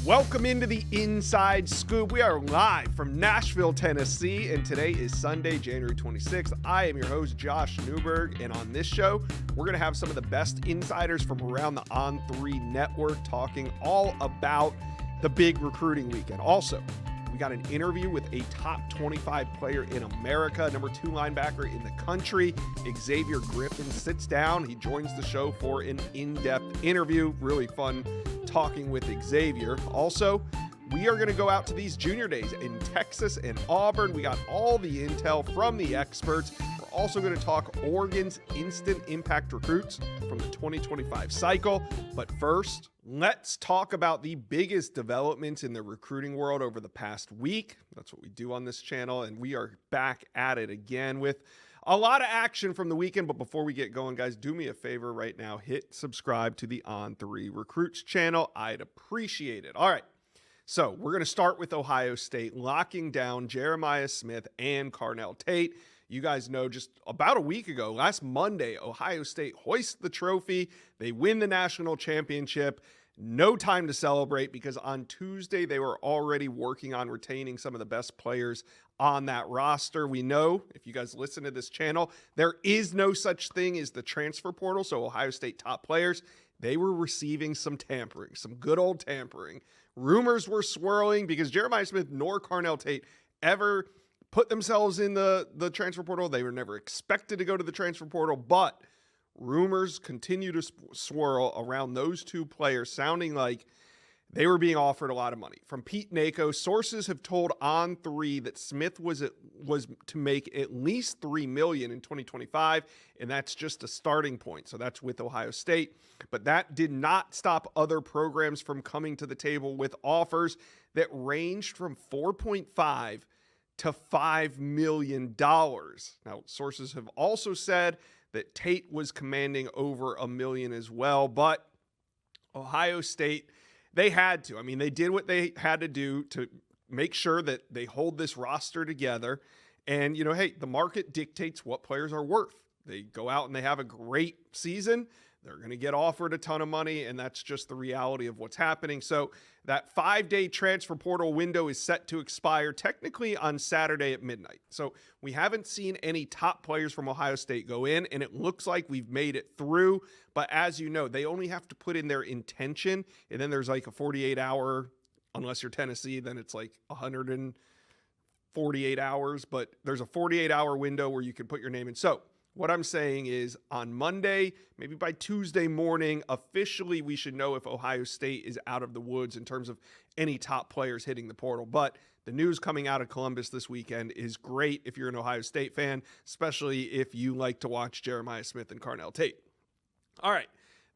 Welcome into the Inside Scoop. We are live from Nashville, Tennessee, and today is Sunday, January 26th. I am your host, Josh Newberg, and on this show, we're going to have some of the best insiders from around the On3 network talking all about the big recruiting weekend. Also, we got an interview with a top 25 player in America, number 2 linebacker in the country. Xavier Griffin sits down. He joins the show for an in-depth interview. Really fun talking with Xavier. Also, we are going to go out to these junior days in Texas and Auburn. We got all the intel from the experts. We're also going to talk Oregon's instant impact recruits from the 2025 cycle. But first, let's talk about the biggest developments in the recruiting world over the past week. That's what we do on this channel, and we are back at it again with a lot of action from the weekend. But before we get going, guys, do me a favor right now. Hit subscribe to the On3 Recruits channel. I'd appreciate it. All right. So we're going to start with Ohio State locking down Jeremiah Smith and Carnell Tate. You guys know just about a week ago, last Monday, Ohio State hoists the trophy. They win the national championship. No time to celebrate because on Tuesday, they were already working on retaining some of the best players on that roster. We know, if you guys listen to this channel, there is no such thing as the transfer portal. So Ohio State top players, they were receiving some tampering, some good old tampering. Rumors were swirling because Jeremiah Smith nor Carnell Tate ever put themselves in the transfer portal. They were never expected to go to the transfer portal, but rumors continue to swirl around those two players, sounding like they were being offered a lot of money. From Pete Naco, sources have told On3 that Smith was to make at least $3 million in 2025, and that's just a starting point. So that's with Ohio State. But that did not stop other programs from coming to the table with offers that ranged from $4.5 to $5 million. Now, sources have also said that Tate was commanding over $1 million as well, but Ohio State, they had to. I mean, they did what they had to do to make sure that they hold this roster together. And, you know, hey, the market dictates what players are worth. They go out and they have a great season. They're going to get offered a ton of money, and that's just the reality of what's happening. So that 5-day transfer portal window is set to expire technically on Saturday at midnight. So we haven't seen any top players from Ohio State go in, and it looks like we've made it through. But as you know, they only have to put in their intention, and then there's like a 48-hour, unless you're Tennessee, then it's like 148 hours. But there's a 48-hour window where you can put your name in. So what I'm saying is on Monday, maybe by Tuesday morning, officially we should know if Ohio State is out of the woods in terms of any top players hitting the portal. But the news coming out of Columbus this weekend is great if you're an Ohio State fan, especially if you like to watch Jeremiah Smith and Carnell Tate. All right.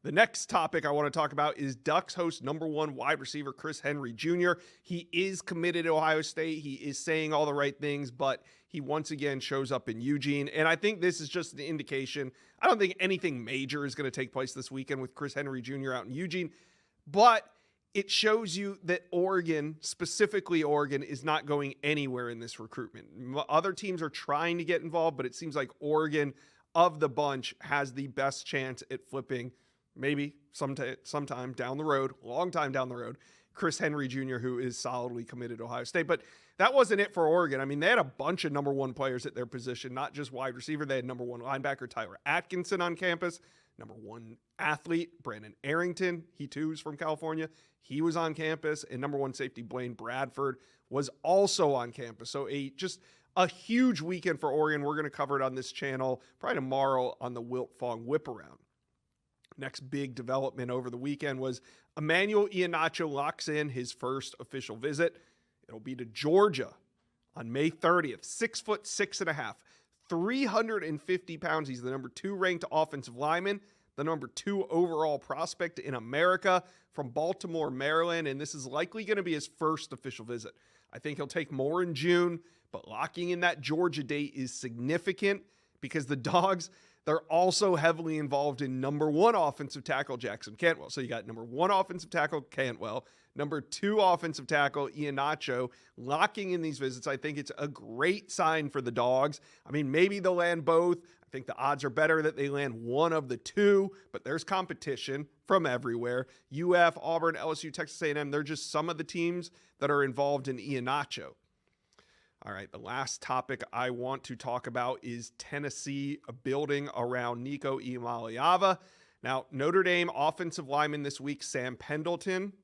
The next topic I want to talk about is Ducks host number 1 wide receiver Chris Henry Jr. He is committed to Ohio State. He is saying all the right things, but he once again shows up in Eugene. And I think this is just an indication. I don't think anything major is going to take place this weekend with Chris Henry Jr. out in Eugene, but it shows you that Oregon, specifically Oregon, is not going anywhere in this recruitment. Other teams are trying to get involved, but it seems like Oregon of the bunch has the best chance at flipping maybe sometime down the road, long time down the road, Chris Henry Jr., who is solidly committed to Ohio State. But that wasn't it for Oregon. I mean, they had a bunch of number 1 players at their position, not just wide receiver. They had number 1 linebacker Tyler Atkinson on campus, number 1 athlete Brandon Arrington. He too is from California. He was on campus. And number 1 safety Blaine Bradford was also on campus. So just a huge weekend for Oregon. We're going to cover it on this channel probably tomorrow on the Wilt Fong Whip Around. Next big development over the weekend was Emmanuel Ihenacho locks in his first official visit. It'll be to Georgia on May 30th. 6'6.5", 350 pounds. He's the number 2 ranked offensive lineman, the number 2 overall prospect in America from Baltimore, Maryland. And this is likely going to be his first official visit. I think he'll take more in June, but locking in that Georgia date is significant because the Dogs, they're also heavily involved in number 1 offensive tackle Jackson Cantwell. So you got number 1 offensive tackle Cantwell, number 2 offensive tackle Ihenacho locking in these visits. I think it's a great sign for the Dogs. I mean, maybe they'll land both. I think the odds are better that they land one of the two, but there's competition from everywhere. UF, Auburn, LSU, Texas A&M, they're just some of the teams that are involved in Iheanacho. All right, the last topic I want to talk about is Tennessee building around Nico Iamaleava. Now, Notre Dame offensive lineman this week, Sam Pendleton,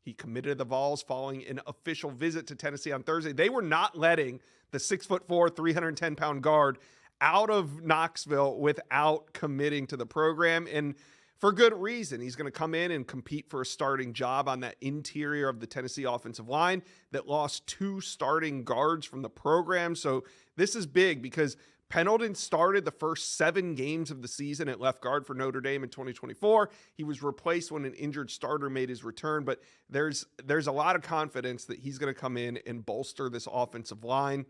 he committed to the Vols following an official visit to Tennessee on Thursday. They were not letting the 6'4", 310-pound guard out of Knoxville without committing to the program, and for good reason. He's going to come in and compete for a starting job on that interior of the Tennessee offensive line that lost 2 starting guards from the program. So this is big because Pendleton started the first 7 games of the season at left guard for Notre Dame in 2024. He was replaced when an injured starter made his return, but there's a lot of confidence that he's going to come in and bolster this offensive line.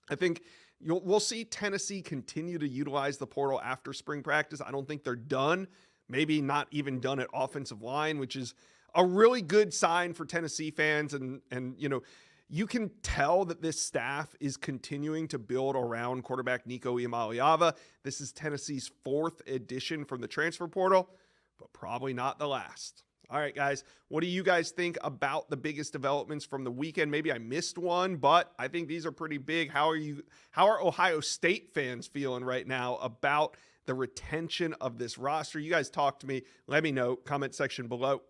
I think we'll see Tennessee continue to utilize the portal after spring practice. I don't think they're done, maybe not even done at offensive line, which is a really good sign for Tennessee fans. And you can tell that this staff is continuing to build around quarterback Nico Iamaleava. This is Tennessee's 4th edition from the transfer portal, but probably not the last. All right, guys, what do you guys think about the biggest developments from the weekend? Maybe I missed one, but I think these are pretty big. How are Ohio State fans feeling right now about the retention of this roster? You guys talk to me. Let me know. Comment section below.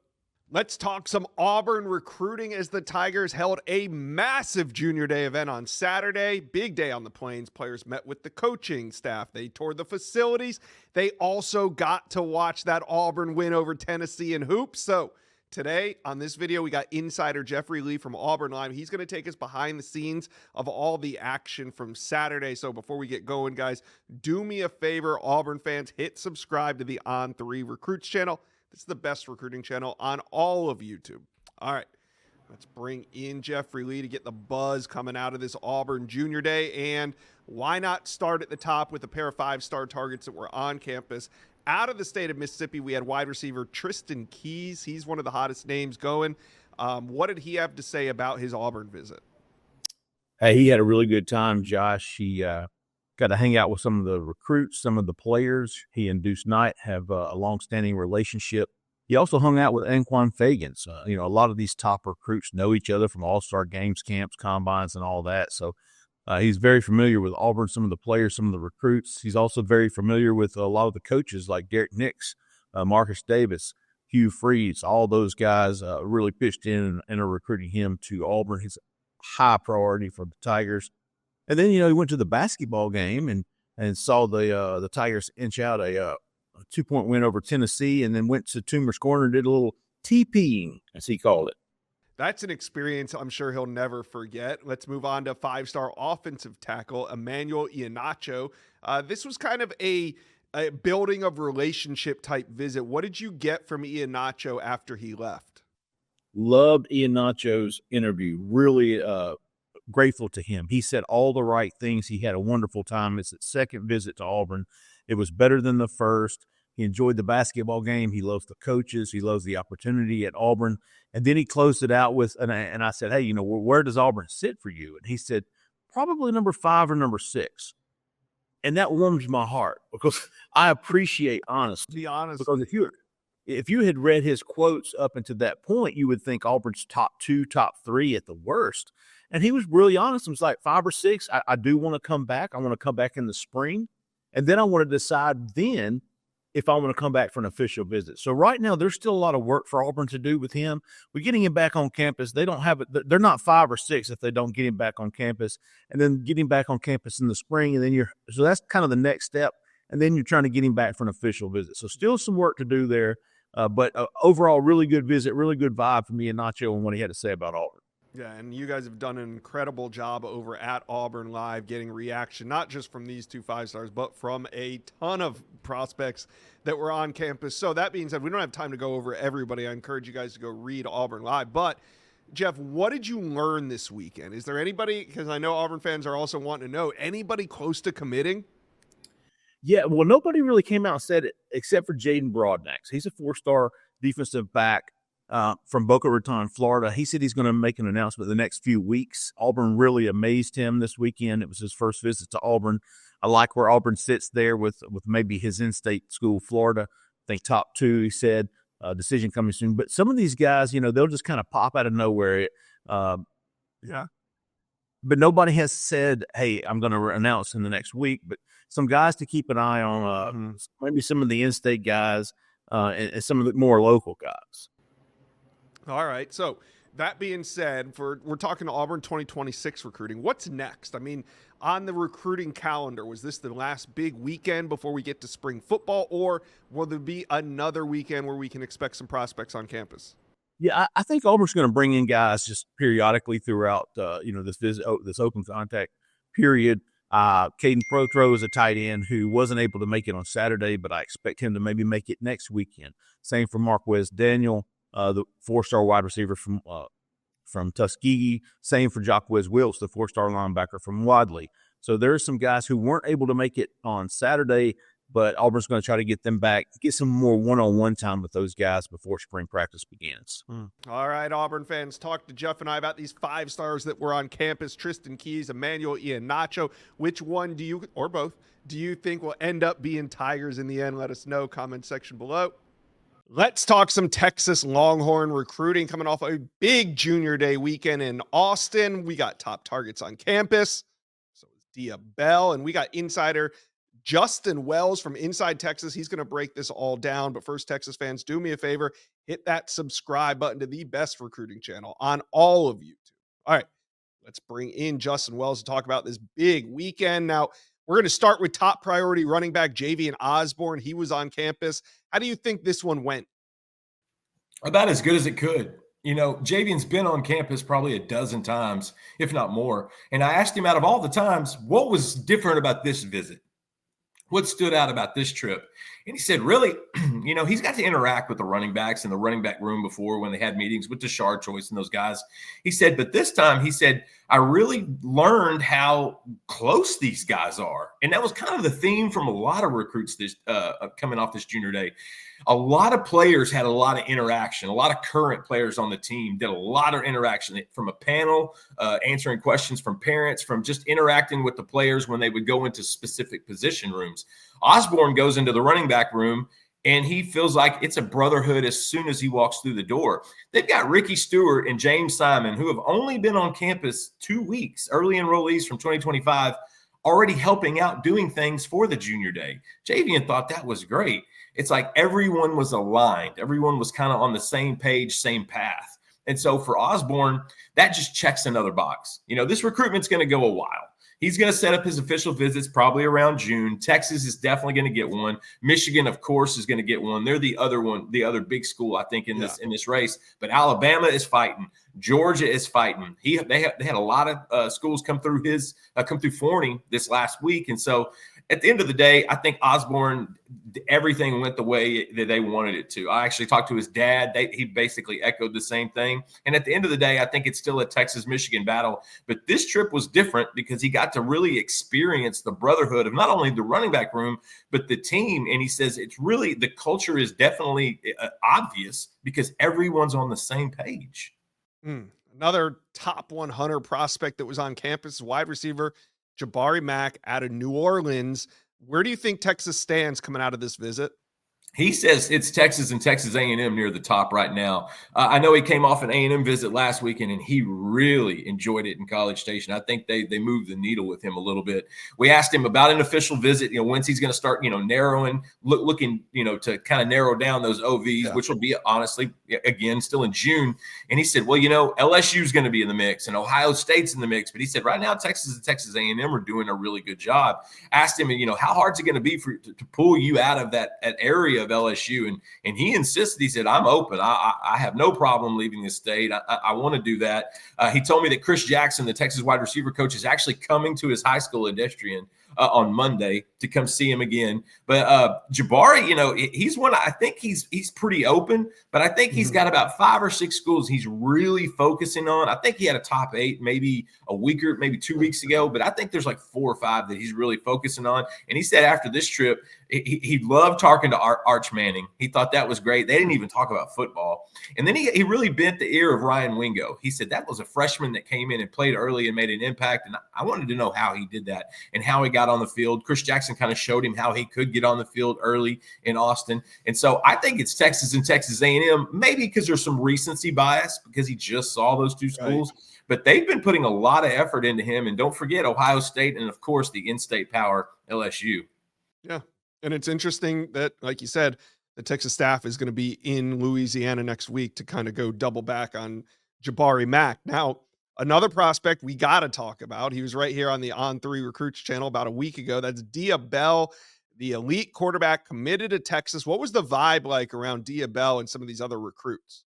Let's talk some Auburn recruiting as the Tigers held a massive junior day event on Saturday. Big day on the Plains. Players met with the coaching staff. They toured the facilities. They also got to watch that Auburn win over Tennessee in hoops. So today on this video, we got insider Jeffrey Lee from Auburn Live. He's going to take us behind the scenes of all the action from Saturday. So before we get going, guys, do me a favor, Auburn fans, hit subscribe to the On3 Recruits channel. This is the best recruiting channel on all of YouTube. All right, let's bring in Jeffrey Lee to get the buzz coming out of this Auburn Junior Day. And why not start at the top with a pair of 5-star targets that were on campus? Out of the state of Mississippi, we had wide receiver Tristan Keys. He's one of the hottest names going. What did he have to say about his Auburn visit? Hey, he had a really good time, Josh. He got to hang out with some of the recruits, some of the players. He and Deuce Knight have a long-standing relationship. He also hung out with Anquan Fagans. A lot of these top recruits know each other from all-star games, camps, combines, and all that. So he's very familiar with Auburn, some of the players, some of the recruits. He's also very familiar with a lot of the coaches like Derek Nix, Marcus Davis, Hugh Freeze. All those guys really pitched in and are recruiting him to Auburn. He's a high priority for the Tigers. And then, he went to the basketball game and saw the Tigers inch out a 2-point win over Tennessee, and then went to Toomer's Corner and did a little TPing, as he called it. That's an experience I'm sure he'll never forget. Let's move on to 5-star offensive tackle Emmanuel Iheanacho. This was kind of a building of relationship type visit. What did you get from Iheanacho after he left? Loved Iheanacho's interview. Really grateful to him. He said all the right things. He had a wonderful time. It's his 2nd visit to Auburn. It was better than the first. He enjoyed the basketball game. He loves the coaches. He loves the opportunity at Auburn. And then he closed it out with, and I said, hey, where does Auburn sit for you? And he said, probably number 5 or number 6. And that warms my heart because I appreciate honesty. Be honest. Because if you had read his quotes up until that point, you would think Auburn's top 2, top 3 at the worst. And he was really honest. He was like 5 or 6. I do want to come back. I want to come back in the spring. And then I want to decide then if I want to come back for an official visit. So right now, there's still a lot of work for Auburn to do with him. We're getting him back on campus. They don't have it. They're not 5 or 6 if they don't get him back on campus. And then get him back on campus in the spring. And then so that's kind of the next step. And then you're trying to get him back for an official visit. So still some work to do there. But overall, really good visit, really good vibe from Iheanacho and what he had to say about Auburn. Yeah, and you guys have done an incredible job over at Auburn Live getting reaction, not just from these 2 5-stars, but from a ton of prospects that were on campus. So that being said, we don't have time to go over everybody. I encourage you guys to go read Auburn Live. But, Jeff, what did you learn this weekend? Is there anybody, because I know Auburn fans are also wanting to know, anybody close to committing? Yeah, well, nobody really came out and said it except for Jaden Broadnax. He's a 4-star defensive back from Boca Raton, Florida. He said he's going to make an announcement the next few weeks. Auburn really amazed him this weekend. It was his first visit to Auburn. I like where Auburn sits there with maybe his in-state school, Florida. I think top 2, he said, decision coming soon. But some of these guys, they'll just kind of pop out of nowhere. Yeah. But nobody has said, hey, I'm going to announce in the next week. But some guys to keep an eye on, maybe some of the in-state guys and some of the more local guys. All right. So that being said, we're talking to Auburn 2026 recruiting. What's next? I mean, on the recruiting calendar, was this the last big weekend before we get to spring football, or will there be another weekend where we can expect some prospects on campus? Yeah, I think Auburn's going to bring in guys just periodically throughout, this open contact period. Caden Protro is a tight end who wasn't able to make it on Saturday, but I expect him to maybe make it next weekend. Same for Marquez Daniel, the 4-star wide receiver from Tuskegee. Same for Jacquez Wilkes, the 4-star linebacker from Wadley. So there are some guys who weren't able to make it on Saturday, but Auburn's going to try to get them back, get some more one-on-one time with those guys before spring practice begins. All right, Auburn fans, talk to Jeff and I about these 5 stars that were on campus: Tristan Keys, Emmanuel Iheanacho. Which one do you, or both, do you think will end up being Tigers in the end? Let us know, comment section below. Let's talk some Texas Longhorn recruiting coming off a big Junior Day weekend in Austin. We got top targets on campus. So is Dia Bell, and we got insider Justin Wells from Inside Texas. He's going to break this all down. But first, Texas fans, do me a favor. Hit that subscribe button to the best recruiting channel on all of YouTube. All right, let's bring in Justin Wells to talk about this big weekend. Now, we're going to start with top priority running back Xavier Osborne. He was on campus. How do you think this one went? About as good as it could. Javion's been on campus probably a dozen times, if not more. And I asked him, out of all the times, what was different about this visit? What stood out about this trip? And he said, really, he's got to interact with the running backs in the running back room before when they had meetings with Tashard Choice and those guys. He said, but this time, he said, I really learned how close these guys are. And that was kind of the theme from a lot of recruits this coming off this Junior Day. A lot of players had a lot of interaction. A lot of current players on the team did a lot of interaction from a panel, answering questions from parents, from just interacting with the players when they would go into specific position rooms. Osborne goes into the running back room, and he feels like it's a brotherhood as soon as he walks through the door. They've got Ricky Stewart and James Simon, who have only been on campus 2 weeks, early enrollees from 2025, already helping out, doing things for the Junior Day. Javian thought that was great. It's like everyone was aligned. Everyone was kind of on the same page, same path. And so for Osborne, that just checks another box. This recruitment's going to go a while. He's going to set up his official visits probably around June. Texas is definitely going to get one. Michigan, of course, is going to get one. They're the other big school, I think, in this race. But Alabama is fighting. Georgia is fighting. They had a lot of schools come through Forney this last week, and so at the end of the day, I think Osborne, everything went the way that they wanted it to. I actually talked to his dad. He basically echoed the same thing. And at the end of the day, I think it's still a Texas-Michigan battle. But this trip was different because he got to really experience the brotherhood of not only the running back room, but the team. And he says it's really, the culture is definitely obvious because everyone's on the same page. Another top 100 prospect that was on campus, wide receiver Jabari Mack out of New Orleans. Where do you think Texas stands coming out of this visit? He says it's Texas and Texas A&M near the top right now. I know he came off an A&M visit last weekend, and he really enjoyed it in College Station. I think they moved the needle with him a little bit. We asked him about an official visit, when's he's going to start, narrowing, looking, to kind of narrow down those OVs, which will be, honestly, again, still in June. And he said, well, LSU is going to be in the mix, and Ohio State's in the mix. But he said right now Texas and Texas A&M are doing a really good job. Asked him, how hard is it going to be to pull you out of that area of LSU, and he insisted. He said, I'm open. I have no problem leaving the state. I want to do that. He told me that Chris Jackson, the Texas wide receiver coach, is actually coming to his high school pedestrian on Monday to come see him again. But Jabari, he's one. I think he's pretty open, but I think he's got about 5 or 6 schools he's really focusing on. I think he had a top 8 maybe maybe 2 weeks ago, but I think there's like 4 or 5 that he's really focusing on. And he said after this trip, he loved talking to Arch Manning. He thought that was great. They didn't even talk about football. And then he really bent the ear of Ryan Wingo. He said that was a freshman that came in and played early and made an impact. And I wanted to know how he did that and how he got got on the field. Chris Jackson kind of showed him how he could get on the field early in Austin. And so I think it's Texas and Texas A&M, maybe because there's some recency bias because he just saw those two schools. Right. But they've been putting a lot of effort into him. And don't forget Ohio State and, of course, the in-state power, LSU. Yeah. And it's interesting that, like you said, the Texas staff is going to be in Louisiana next week to kind of go double back on Jabari Mack. Now, another prospect we got to talk about. He was right here on the On3 Recruits channel about a week ago. That's Dia Bell, the elite quarterback committed to Texas. What was the vibe like around Dia Bell and some of these other recruits?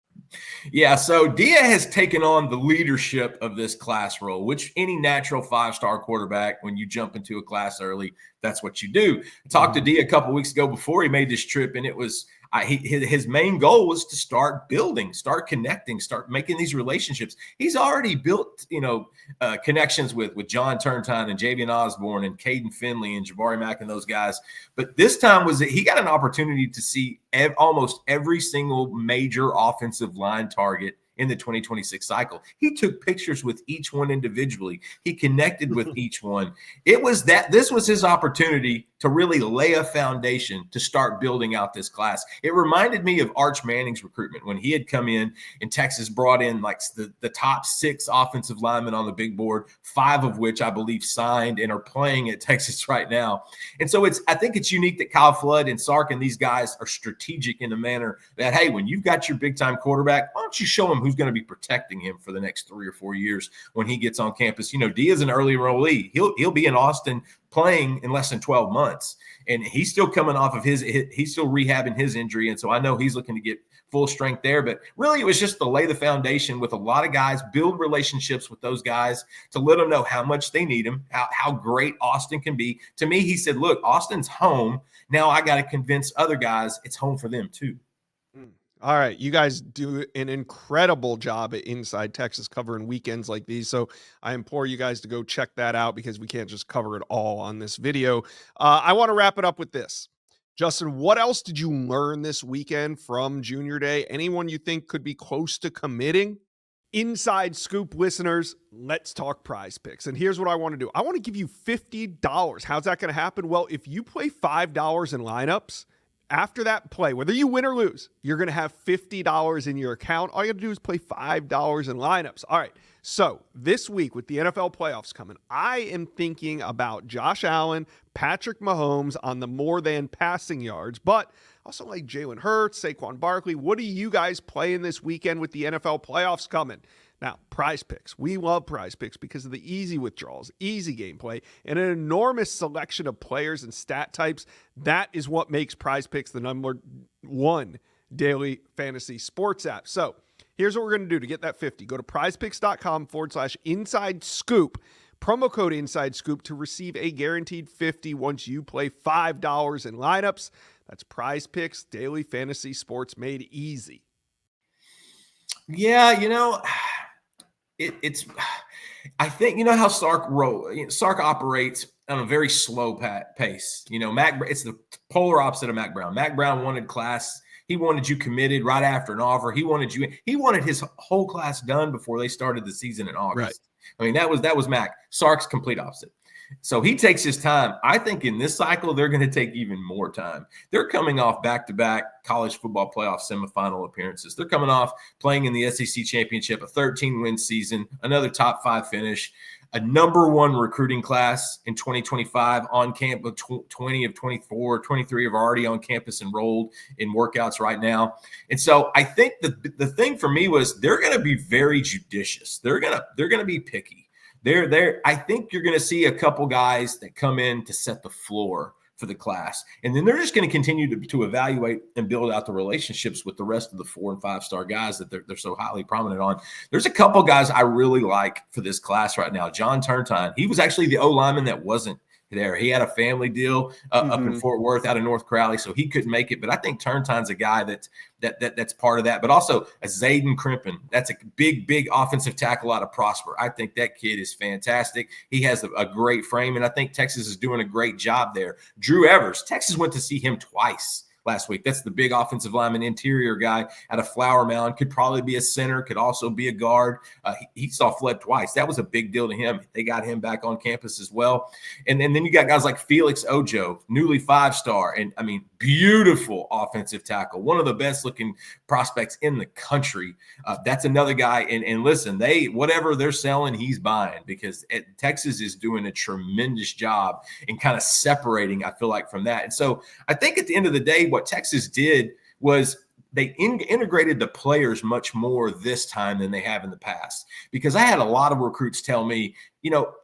Yeah, so Dia has taken on the leadership of this class role, which any natural five-star quarterback, when you jump into a class early, that's what you do. I talked to Dia a couple weeks ago before he made this trip, and it was his main goal was to start building, start connecting, start making these relationships. He's already built, connections with John Turntine and Javian Osborne and Caden Finley and Jabari Mack and those guys. But this time he got an opportunity to see almost every single major offensive line target in the 2026 cycle. He took pictures with each one individually. He connected with each one. This was his opportunity to really lay a foundation to start building out this class. It reminded me of Arch Manning's recruitment when he had come in and Texas brought in like the top 6 offensive linemen on the big board, 5 of which I believe signed and are playing at Texas right now. And so I think it's unique that Kyle Flood and Sark and these guys are strategic in the manner that, hey, when you've got your big time quarterback, why don't you show him who's going to be protecting him for the next 3 or 4 years when he gets on campus? Dia's an early enrollee. He'll be in Austin playing in less than 12 months. And he's still coming off of he's still rehabbing his injury. And so I know he's looking to get full strength there. But really, it was just to lay the foundation with a lot of guys, build relationships with those guys to let them know how much they need him, how great Austin can be. To me, he said, look, Austin's home. Now I got to convince other guys it's home for them too. All right. You guys do an incredible job at Inside Texas covering weekends like these. So I implore you guys to go check that out because we can't just cover it all on this video. I want to wrap it up with this. Justin, what else did you learn this weekend from Junior Day? Anyone you think could be close to committing? Inside Scoop listeners, let's talk Prize Picks. And here's what I want to do. I want to give you $50. How's that going to happen? Well, if you play $5 in lineups, after that play, whether you win or lose, you're going to have $50 in your account. All you have to do is play $5 in lineups. All right. So this week with the NFL playoffs coming, I am thinking about Josh Allen, Patrick Mahomes on the more than passing yards, but also like Jalen Hurts, Saquon Barkley. What are you guys playing this weekend with the NFL playoffs coming? Now, Prize Picks. We love Prize Picks because of the easy withdrawals, easy gameplay, and an enormous selection of players and stat types. That is what makes Prize Picks the number one daily fantasy sports app. So here's what we're going to do to get that 50. Go to prizepicks.com/inside scoop. Promo code Inside Scoop to receive a guaranteed 50 once you play $5 in lineups. That's Prize Picks, daily fantasy sports made easy. Yeah, I think how Sark operates on a very slow pace. It's the polar opposite of Mac Brown. Mac Brown wanted class. He wanted you committed right after an offer. He wanted his whole class done before they started the season in August. Right. I mean, that was Mac. Sark's complete opposite. So he takes his time. I think in this cycle, they're going to take even more time. They're coming off back-to-back college football playoff semifinal appearances. They're coming off playing in the SEC championship, a 13-win season, another top 5 finish, a number 1 recruiting class in 2025 on campus. 20 of 24, 23 are already on campus enrolled in workouts right now. And so I think the thing for me was they're going to be very judicious. They're going to be picky. I think you're going to see a couple guys that come in to set the floor for the class. And then they're just going to continue to evaluate and build out the relationships with the rest of the 4- and 5-star guys that they're so highly prominent on. There's a couple guys I really like for this class right now. John Turntine, he was actually the O-lineman that wasn't there. He had a family deal up in Fort Worth out of North Crowley, so he couldn't make it. But I think Turntine's a guy that's part of that. But also a Zayden Crimpin, that's a big offensive tackle out of Prosper. I think that kid is fantastic. He has a great frame, and I think Texas is doing a great job there. Drew Evers, Texas went to see him twice last week. That's the big offensive lineman, interior guy out of Flower Mound. Could probably be a center, could also be a guard. He saw Flood twice. That was a big deal to him. They got him back on campus as well. And then you got guys like Felix Ojo, newly 5-star, and I mean, beautiful offensive tackle, one of the best looking prospects in the country. That's another guy. And listen, whatever they're selling, he's buying, because Texas is doing a tremendous job in kind of separating, I feel like, from that. And so I think at the end of the day, what Texas did was they integrated the players much more this time than they have in the past, because I had a lot of recruits tell me,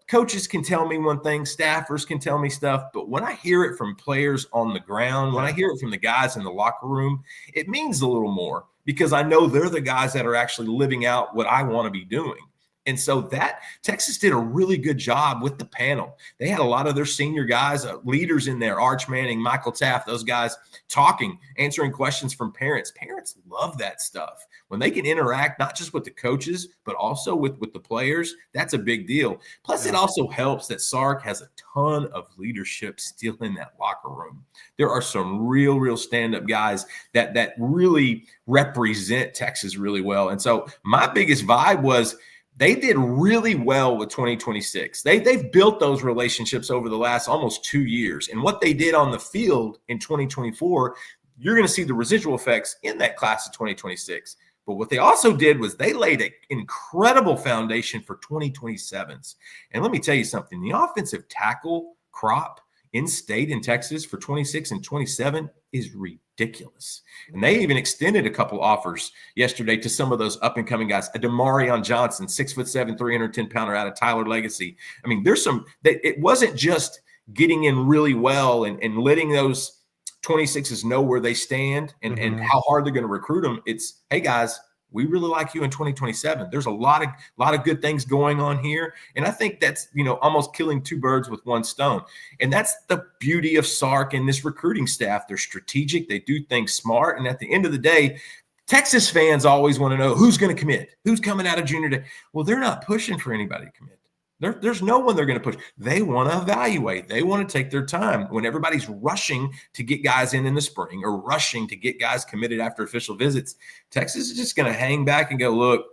coaches can tell me one thing, staffers can tell me stuff, but when I hear it from players on the ground, when I hear it from the guys in the locker room, it means a little more, because I know they're the guys that are actually living out what I want to be doing. And so that Texas did a really good job with the panel. They had a lot of their senior guys, leaders in there, Arch Manning, Michael Taft, those guys talking, answering questions from parents. Parents love that stuff. When they can interact, not just with the coaches, but also with the players, that's a big deal. Plus, it also helps that Sark has a ton of leadership still in that locker room. There are some real stand-up guys that really represent Texas really well. And so my biggest vibe was, they did really well with 2026. They've built those relationships over the last almost 2 years. And what they did on the field in 2024, you're going to see the residual effects in that class of 2026. But what they also did was they laid an incredible foundation for 2027s. And let me tell you something, the offensive tackle crop in state in Texas for 26 and 27 is ridiculous. And they even extended a couple offers yesterday to some of those up-and-coming guys. A Demarion Johnson, 6'7", 310-pounder out of Tyler Legacy. I mean, it wasn't just getting in really well and letting those 26s know where they stand and how hard they're going to recruit them. It's, hey, guys, we really like you in 2027. There's a lot of good things going on here. And I think that's, almost killing two birds with one stone. And that's the beauty of Sark and this recruiting staff. They're strategic. They do things smart. And at the end of the day, Texas fans always want to know who's going to commit, who's coming out of junior day. Well, they're not pushing for anybody to commit. There's no one they're going to push. They want to evaluate. They want to take their time. When everybody's rushing to get guys in the spring or rushing to get guys committed after official visits, Texas is just going to hang back and go, look,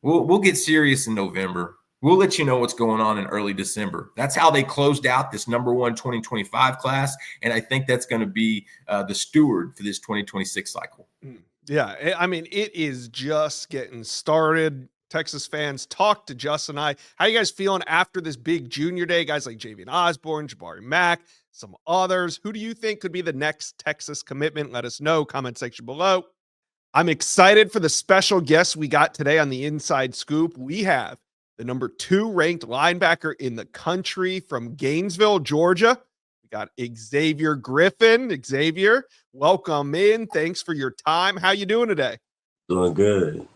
we'll get serious in November. We'll let you know what's going on in early December. That's how they closed out this number 1 2025 class, and I think that's going to be the steward for this 2026 cycle. Yeah, I mean, it is just getting started. Texas fans, talk to Justin and I. How you guys feeling after this big junior day? Guys like Xavier Osborne, Jabari Mack, some others. Who do you think could be the next Texas commitment? Let us know. Comment section below. I'm excited for the special guests we got today on the Inside Scoop. We have the number 2 ranked linebacker in the country from Gainesville, Georgia. We got Xavier Griffin. Xavier, welcome in. Thanks for your time. How you doing today? Doing good.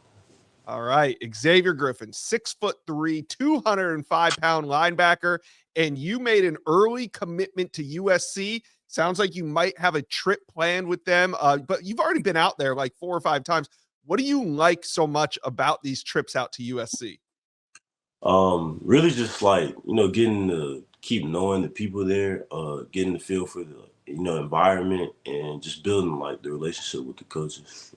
All right, Xavier Griffin, 6'3", 205-pound linebacker, and you made an early commitment to USC. Sounds like you might have a trip planned with them, but you've already been out there like 4 or 5 times. What do you like so much about these trips out to USC? Really just like, getting to keep knowing the people there, getting the feel for the, environment, and just building like the relationship with the coaches.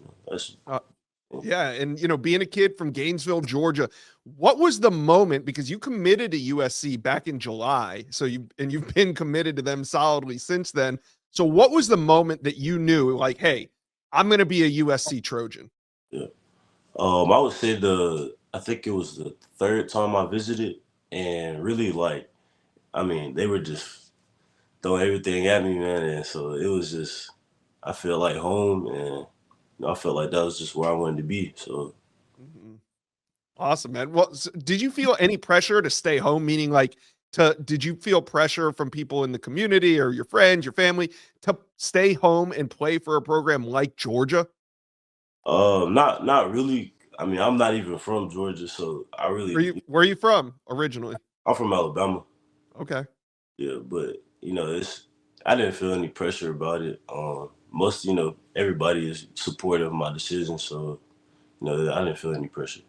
Yeah, and being a kid from Gainesville, Georgia, what was the moment, because you committed to USC back in July, so you've been committed to them solidly since then. So what was the moment that you knew, like, hey, I'm going to be a USC Trojan? Yeah. I would say I think it was the 3rd time I visited, and really they were just throwing everything at me, man. And so it was just, I feel like home, and I felt like that was just where I wanted to be. So, Awesome, man. Well, so did you feel any pressure to stay home? Meaning, did you feel pressure from people in the community or your friends, your family, to stay home and play for a program like Georgia? Not really. I mean, I'm not even from Georgia, so I really. Where are you from originally? I'm from Alabama. Okay. Yeah, but I didn't feel any pressure about it. Most, everybody is supportive of my decision, so I didn't feel any pressure.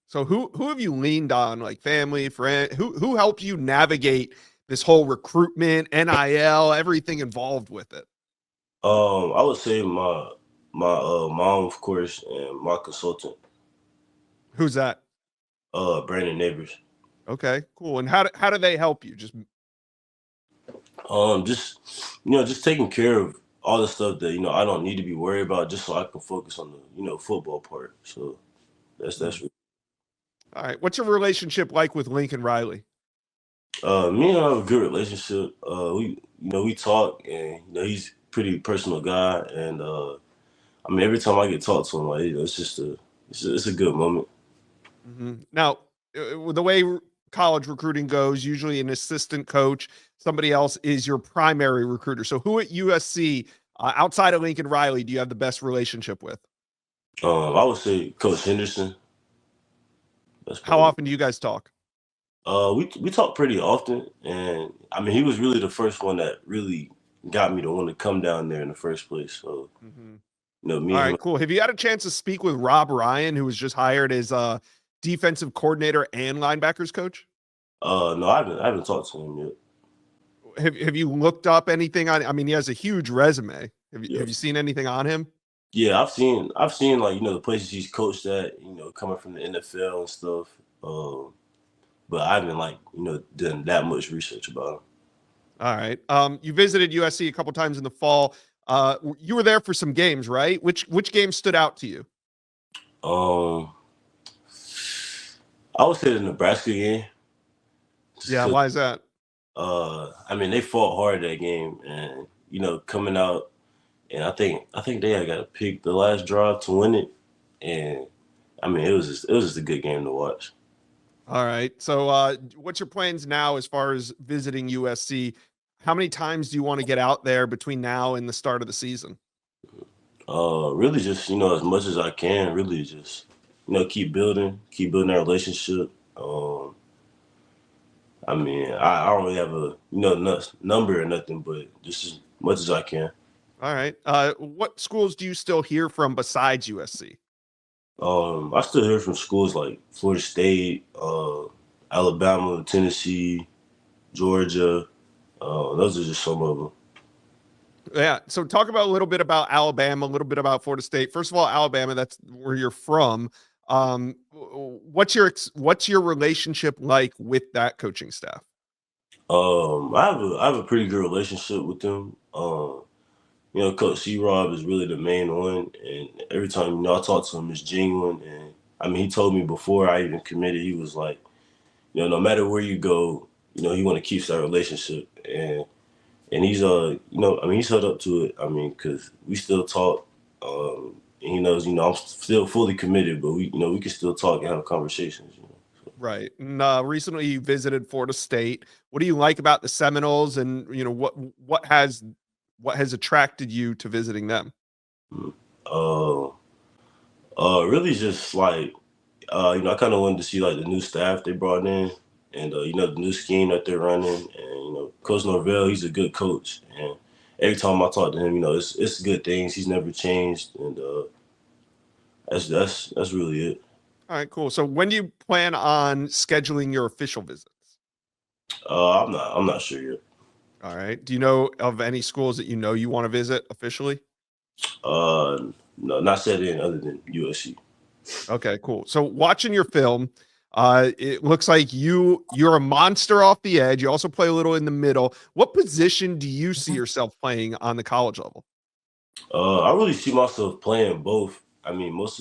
So who have you leaned on, like family, friend? Who helped you navigate this whole recruitment, NIL, everything involved with it? I would say my mom, of course, and my consultant, Who's that? Brandon Neighbors. Okay, cool. And how do they help you? Just Just just taking care of all the stuff that I don't need to be worried about, just so I can focus on the football part. So that's all right. What's your relationship like with Lincoln Riley? me and I have a good relationship. We talk, and he's a pretty personal guy, and I mean every time I get talked to him, like it's just it's a good moment. Now, the way college recruiting goes, usually an assistant coach, somebody else is your primary recruiter. So, who at USC outside of Lincoln Riley do you have the best relationship with? I would say Coach Henderson. That's How probably often do you guys talk? we talk pretty often, and I mean he was really the first one that really got me to want to come down there in the first place. So Mhm. me All and right, him. cool. Have you had a chance to speak with Rob Ryan, who was just hired as defensive coordinator and linebackers coach? No, I haven't talked to him yet. Have you looked up anything on? I mean, he has a huge resume. Have you Yes. seen anything on him? Yeah, I've seen like the places he's coached at, coming from the NFL and stuff. But I haven't like done that much research about him. All right. You visited USC a couple times in the fall. You were there for some games, right? Which game stood out to you? Um, I would say the Nebraska game, just Yeah, 'cause, why is that? I mean they fought hard that game, and coming out, and I think they had got to pick the last drive to win it, and I mean it was just a good game to watch. All right. So, what's your plans now as far as visiting USC? How many times do you want to get out there between now and the start of the season? Really just as much as I can. Really just keep building that relationship. I mean I don't really have a number or nothing, but just as much as I can. All right. What schools do you still hear from besides USC? I still hear from schools like Florida State, Alabama, Tennessee, Georgia. Those are just some of them. Yeah. So talk about a little bit about Alabama, a little bit about Florida State. First of all, Alabama, that's where you're from. What's your relationship like with that coaching staff? I have a pretty good relationship with them. Coach C. Rob is really the main one, and every time I talk to him, it's genuine. And I mean, he told me before I even committed, he was like, no matter where you go, he want to keep that relationship, and he's I mean, he's held up to it. I mean, because we still talk. And he knows, I'm still fully committed, but we can still talk and have conversations. Right. And recently you visited Florida State. What do you like about the Seminoles, and what has attracted you to visiting them? Uh, really just like I kind of wanted to see like the new staff they brought in, and the new scheme that they're running, and Coach Norvell, he's a good coach, and every time I talk to him, it's good things. He's never changed, and that's really it. All right, cool. So when do you plan on scheduling your official visits? I'm not sure yet. All right. Do you know of any schools that you want to visit officially? Uh, no, not set in other than USC. Okay, cool. So watching your film, it looks like you're a monster off the edge. You also play a little in the middle. What position do you see yourself playing on the college level? I really see myself playing both. I mean, most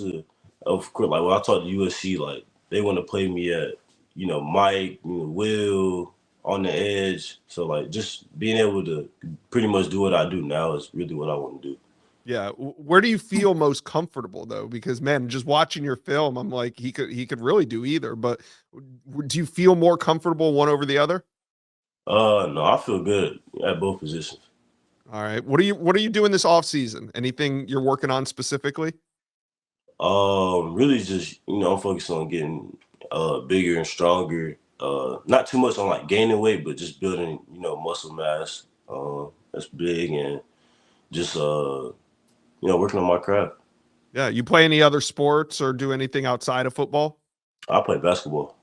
of course, like when I talk to USC, like they want to play me at, Mike, Will on the edge. So like just being able to pretty much do what I do now is really what I want to do. Yeah. Where do you feel most comfortable though? Because man, just watching your film, I'm like, he could really do either. But do you feel more comfortable one over the other? No, I feel good at both positions. All right. What are you doing this off season? Anything you're working on specifically? Really just I'm focused on getting bigger and stronger. Not too much on like gaining weight, but just building muscle mass. That's big, and just working on my craft. Yeah. You play any other sports or do anything outside of football? I play basketball.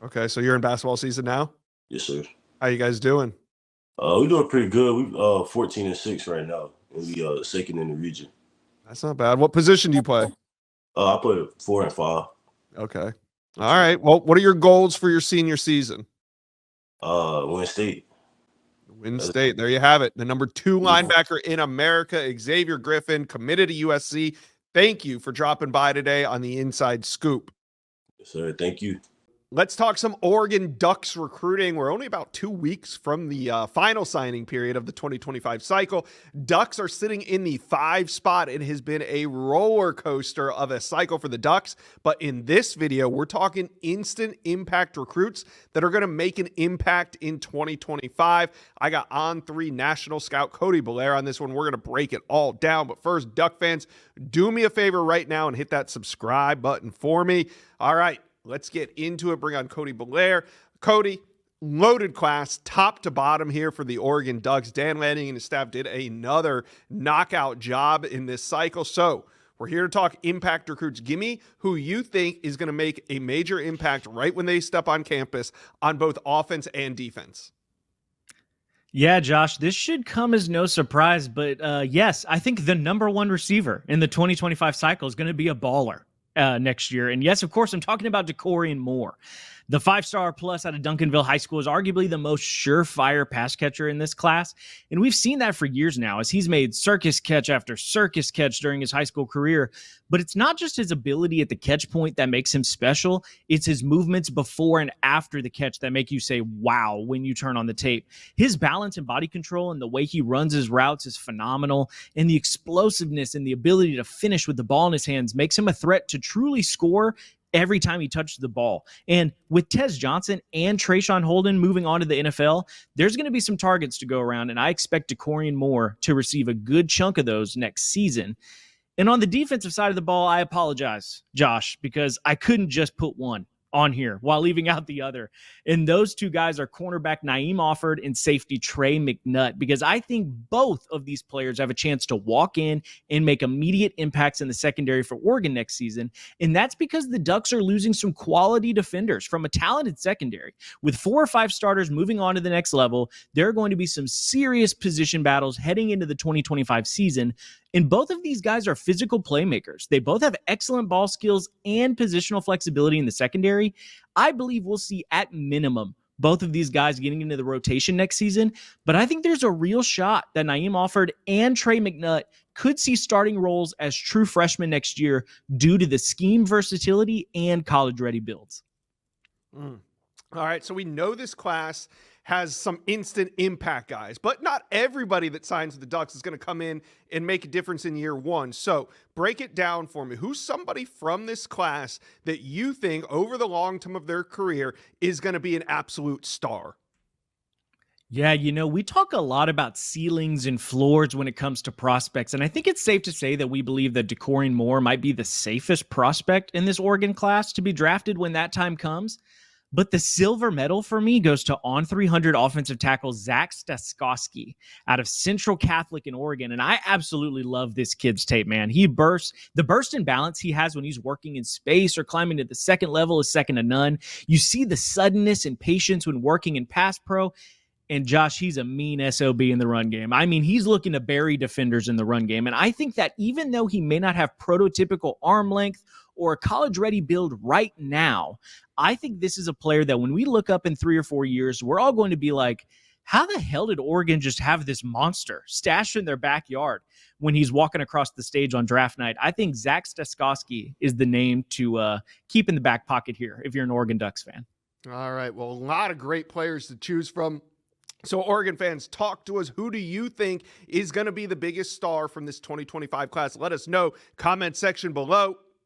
Okay. So you're in basketball season now? Yes, sir. How you guys doing? We're doing pretty good. We 14-6 right now and we second in the region. That's not bad. What position do you play? I play 4 and 5. Okay. All right. Well, what are your goals for your senior season? Win state. Win state. There you have it. The number 2 linebacker in America, Xavier Griffin, committed to USC. Thank you for dropping by today on the Inside Scoop. Yes, sir. Thank you. Let's talk some Oregon Ducks recruiting. We're only about 2 weeks from the final signing period of the 2025 cycle. Ducks are sitting in the 5 spot. It has been a roller coaster of a cycle for the Ducks. But in this video, we're talking instant impact recruits that are going to make an impact in 2025. I got On3 national scout Cody Belair on this one. We're going to break it all down. But first, Duck fans, do me a favor right now and hit that subscribe button for me. All right. Let's get into it. Bring on Cody Belair. Cody, loaded class, top to bottom here for the Oregon Ducks. Dan Lanning and his staff did another knockout job in this cycle. So we're here to talk impact recruits. Give me who you think is going to make a major impact right when they step on campus on both offense and defense. Yeah, Josh, this should come as no surprise. But yes, I think the number 1 receiver in the 2025 cycle is going to be a baller next year. And yes, of course, I'm talking about DeCorian Moore. The 5-star plus out of Duncanville High School is arguably the most surefire pass catcher in this class. And we've seen that for years now as he's made circus catch after circus catch during his high school career. But it's not just his ability at the catch point that makes him special. It's his movements before and after the catch that make you say, wow, when you turn on the tape. His balance and body control and the way he runs his routes is phenomenal. And the explosiveness and the ability to finish with the ball in his hands makes him a threat to truly score every time he touches the ball. And with Tez Johnson and Trayshawn Holden moving on to the NFL, there's going to be some targets to go around, and I expect DeCorian Moore to receive a good chunk of those next season. And on the defensive side of the ball, I apologize, Josh, because I couldn't just put one on here while leaving out the other. And those 2 guys are cornerback Naeem Offord and safety Trey McNutt, because I think both of these players have a chance to walk in and make immediate impacts in the secondary for Oregon next season. And that's because the Ducks are losing some quality defenders from a talented secondary. With 4 or 5 starters moving on to the next level, there are going to be some serious position battles heading into the 2025 season. And both of these guys are physical playmakers. They both have excellent ball skills and positional flexibility in the secondary. I believe we'll see at minimum both of these guys getting into the rotation next season. But I think there's a real shot that Naeem Offord and Trey McNutt could see starting roles as true freshmen next year due to the scheme versatility and college-ready builds. All right, so we know this class has some instant impact guys, but not everybody that signs with the Ducks is going to come in and make a difference in year 1. So break it down for me. Who's somebody from this class that you think over the long term of their career is going to be an absolute star? Yeah, we talk a lot about ceilings and floors when it comes to prospects, and I think it's safe to say that we believe that DeCorian Moore might be the safest prospect in this Oregon class to be drafted when that time comes. But the silver medal for me goes to on 300 offensive tackle Zach Staskowski out of Central Catholic in Oregon. And I absolutely love this kid's tape, man. The burst and balance he has when he's working in space or climbing to the second level is second to none. You see the suddenness and patience when working in pass pro. And Josh, he's a mean SOB in the run game. I mean, he's looking to bury defenders in the run game. And I think that even though he may not have prototypical arm length or a college-ready build right now, I think this is a player that when we look up in 3 or 4 years, we're all going to be like, how the hell did Oregon just have this monster stashed in their backyard when he's walking across the stage on draft night? I think Zach Staskowski is the name to keep in the back pocket here if you're an Oregon Ducks fan. All right, well, a lot of great players to choose from. So Oregon fans, talk to us. Who do you think is going to be the biggest star from this 2025 class? Let us know. Comment section below.